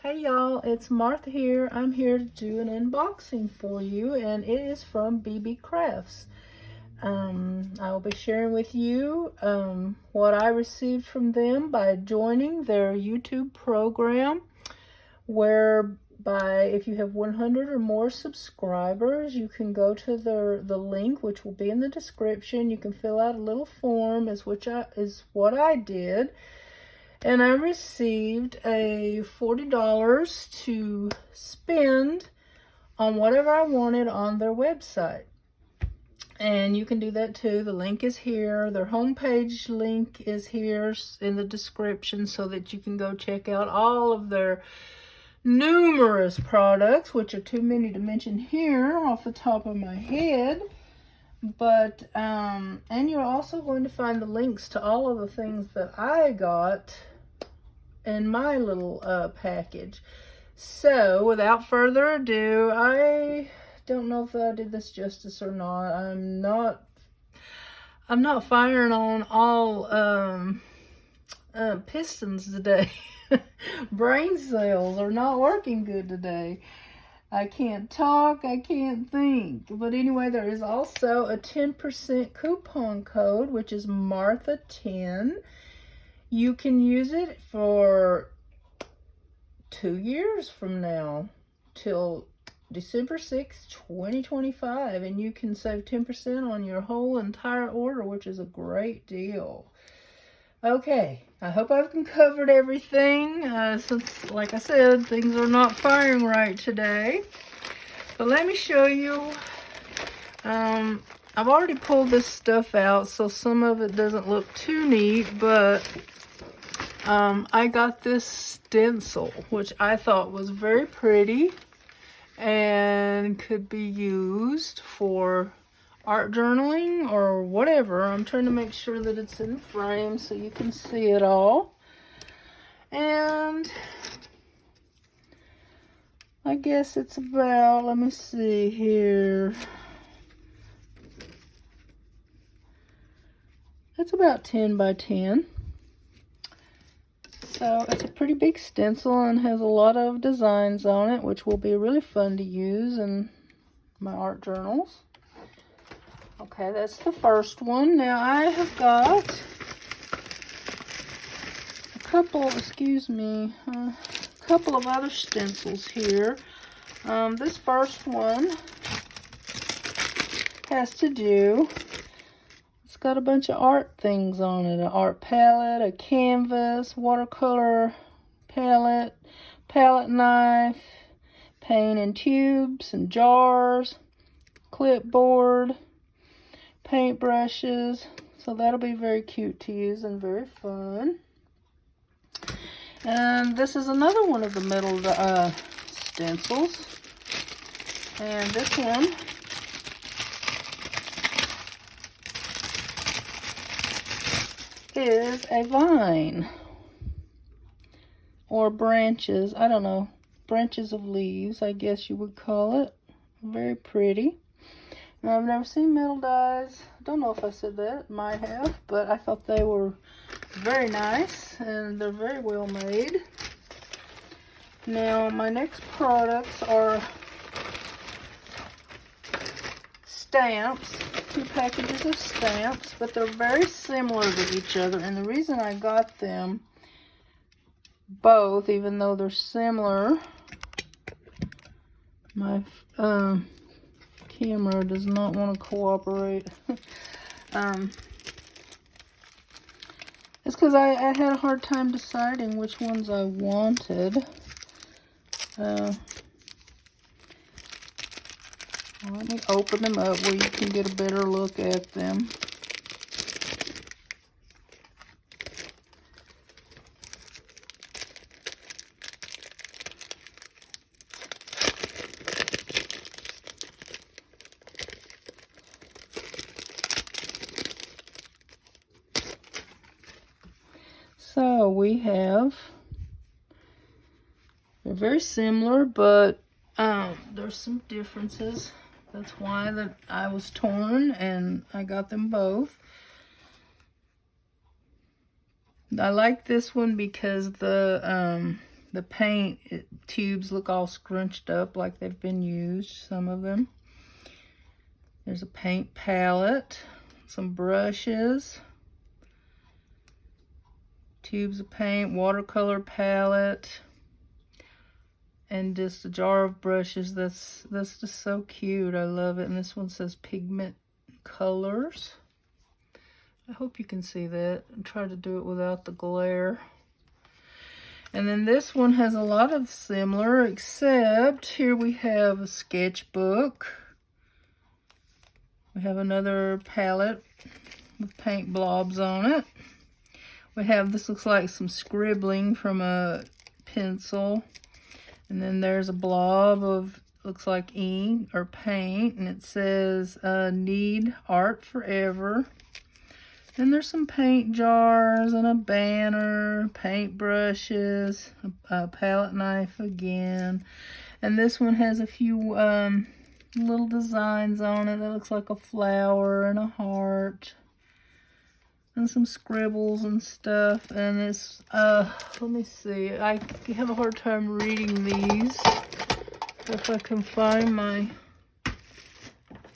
Hey y'all, it's Martha here. I'm here to do an unboxing for you, and it is from Beebeecrafts. I will be sharing with you what I received from them by joining their YouTube program, whereby if you have 100 or more subscribers, you can go to the link, which will be in the description. You can fill out a little form, is what I did. And I received a $40 to spend on whatever I wanted on their website. And you can do that too. The link is here. Their homepage link is here in the description so that you can go check out all of their numerous products, which are too many to mention here off the top of my head. But, and you're also going to find the links to all of the things that I got in my little package. So without further ado, I don't know if I did this justice or not. I'm not firing on all pistons today. Brain cells are not working good today. I can't talk, I can't think. But anyway, there is also a 10% coupon code, which is Martha10. You can use it for 2 years from now till December 6th, 2025, and you can save 10% on your whole entire order, which is a great deal. Okay, I hope I've covered everything, since, like I said, things are not firing right today. But let me show you. I've already pulled this stuff out, so some of it doesn't look too neat, but I got this stencil, which I thought was very pretty and could be used for art journaling or whatever. I'm trying to make sure that it's in frame so you can see it all. And I guess it's about, let me see here. It's about 10 by 10. So it's a pretty big stencil and has a lot of designs on it, which will be really fun to use in my art journals. Okay, that's the first one. Now I have got a couple, a couple of other stencils here. This first one has to do, it's got a bunch of art things on it. An art palette, a canvas, watercolor palette, palette knife, paint and tubes and jars, clipboard, paint brushes. So that'll be very cute to use and very fun. And this is another one of the metal stencils. And this one is a vine or branches, I don't know, branches of leaves, I guess you would call it. Very pretty. Now, I've never seen metal dies. I don't know if I said that, might have, but I thought they were very nice and they're very well made. Now my next products are stamps, 2 packages of stamps, but they're very similar to each other, and the reason I got them both, even though they're similar, my camera does not want to cooperate. It's because I had a hard time deciding which ones I wanted. Let me open them up where you can get a better look at them. So we have, they're very similar, but there's some differences. That's why that I was torn and I got them both. I like this one because the the paint tubes look all scrunched up like they've been used, some of them. There's a paint palette, some brushes, tubes of paint, watercolor palette, and just a jar of brushes. That's just so cute. I love it. And this one says pigment colors. I hope you can see that. I tried to do it without the glare. And then this one has a lot of similar, except here we have a sketchbook. We have another palette with paint blobs on it. We have, this looks like some scribbling from a pencil. And then there's a blob of, looks like ink or paint, and it says, need art forever. And there's some paint jars and a banner, paint brushes, a palette knife again. And this one has a few little designs on it that looks like a flower and a heart. And some scribbles and stuff. And it's, let me see. I have a hard time reading these. If I can find my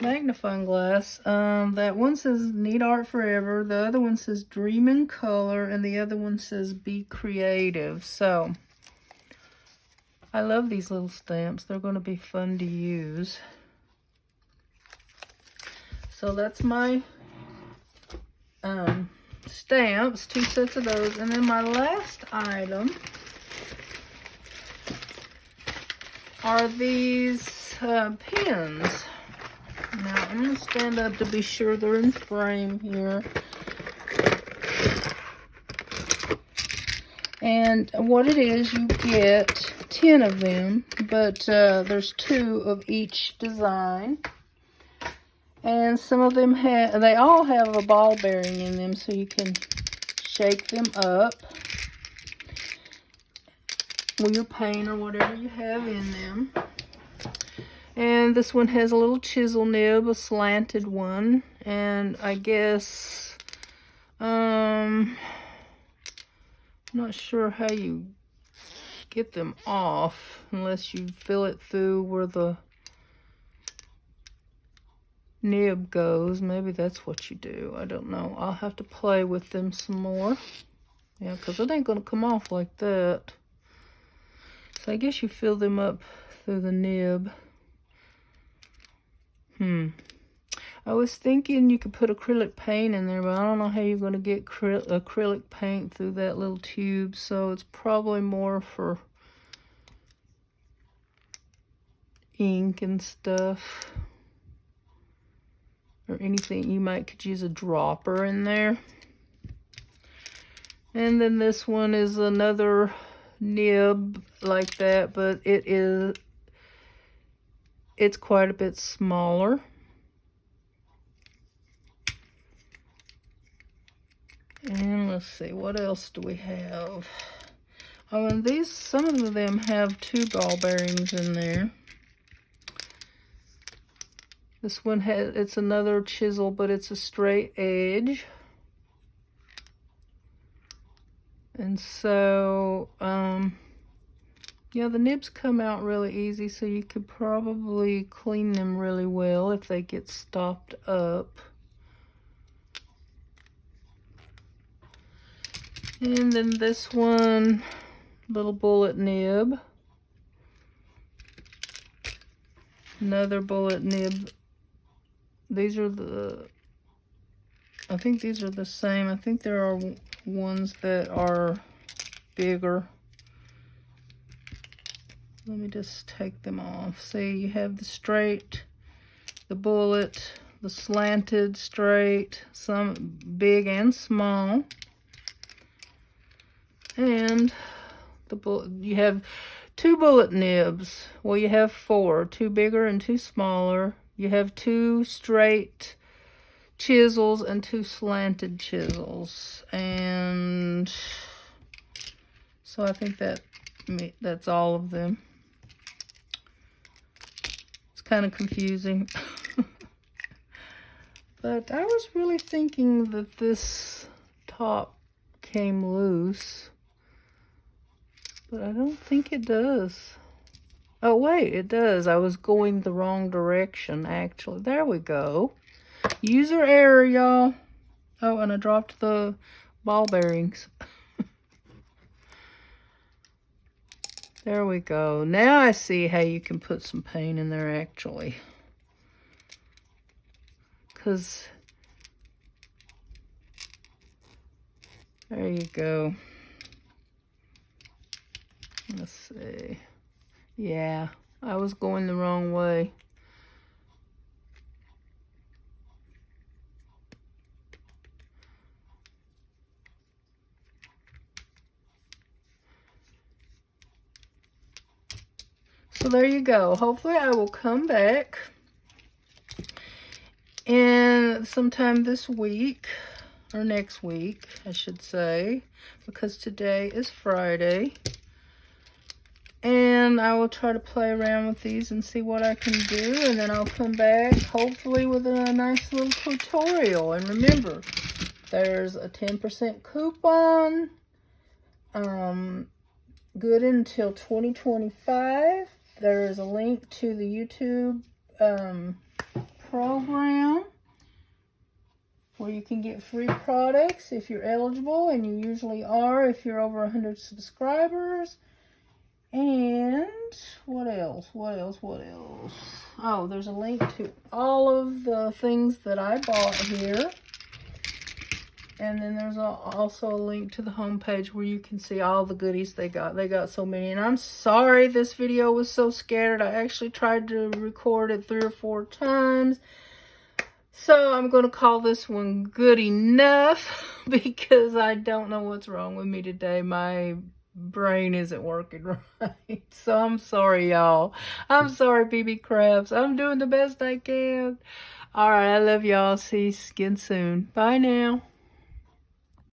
magnifying glass. That one says need art forever, the other one says dream in color, and the other one says be creative. So I love these little stamps. They're going to be fun to use. So that's my stamps, 2 sets of those. And then my last item are these pins. Now, I'm going to stand up to be sure they're in frame here. And what it is, you get 10 of them, but there's 2 of each design. And some of them have, they all have a ball bearing in them, so you can shake them up with your paint or whatever you have in them. And this one has a little chisel nib, a slanted one. And I guess, I'm not sure how you get them off unless you fill it through where the nib goes. Maybe that's what you do. I don't know. I'll have to play with them some more. Yeah, because it ain't going to come off like that. So I guess you fill them up through the nib. I was thinking you could put acrylic paint in there, but I don't know how you're going to get acrylic paint through that little tube, so it's probably more for ink and stuff. Or anything. You could use a dropper in there. And then this one is another nib like that, but it's quite a bit smaller. And let's see, what else do we have? Oh, and these, some of them have 2 ball bearings in there. This one has, it's another chisel, but it's a straight edge. And so, yeah, the nibs come out really easy, so you could probably clean them really well if they get stopped up. And then this one, little bullet nib. Another bullet nib. These are I think these are the same. I think there are ones that are bigger. Let me just take them off. See, you have the straight, the bullet, the slanted, straight, some big and small. And you have 2 bullet nibs. Well, you have 4, 2 bigger and 2 smaller. You have 2 straight chisels and 2 slanted chisels. And so I think that's all of them. It's kind of confusing. But I was really thinking that this top came loose. But I don't think it does. Oh, wait, it does. I was going the wrong direction, actually. There we go. User error, y'all. Oh, and I dropped the ball bearings. There we go. Now I see how you can put some paint in there, actually. Because, there you go. Let's see. Yeah, I was going the wrong way. So there you go. Hopefully I will come back and sometime this week, or next week, I should say, because today is Friday. And I will try to play around with these and see what I can do. And then I'll come back, hopefully, with a nice little tutorial. And remember, there's a 10% coupon. Good until 2025. There is a link to the YouTube program where you can get free products if you're eligible. And you usually are if you're over 100 subscribers. And what else? Oh, there's a link to all of the things that I bought here. And then there's also a link to the homepage where you can see all the goodies they got. They got so many. And I'm sorry this video was so scattered. I actually tried to record it 3 or 4 times. So I'm going to call this one good enough because I don't know what's wrong with me today. My brain isn't working right. So I'm sorry, y'all. I'm sorry, Beebeecrafts. I'm doing the best I can. All right, I love y'all. See you again soon. Bye now.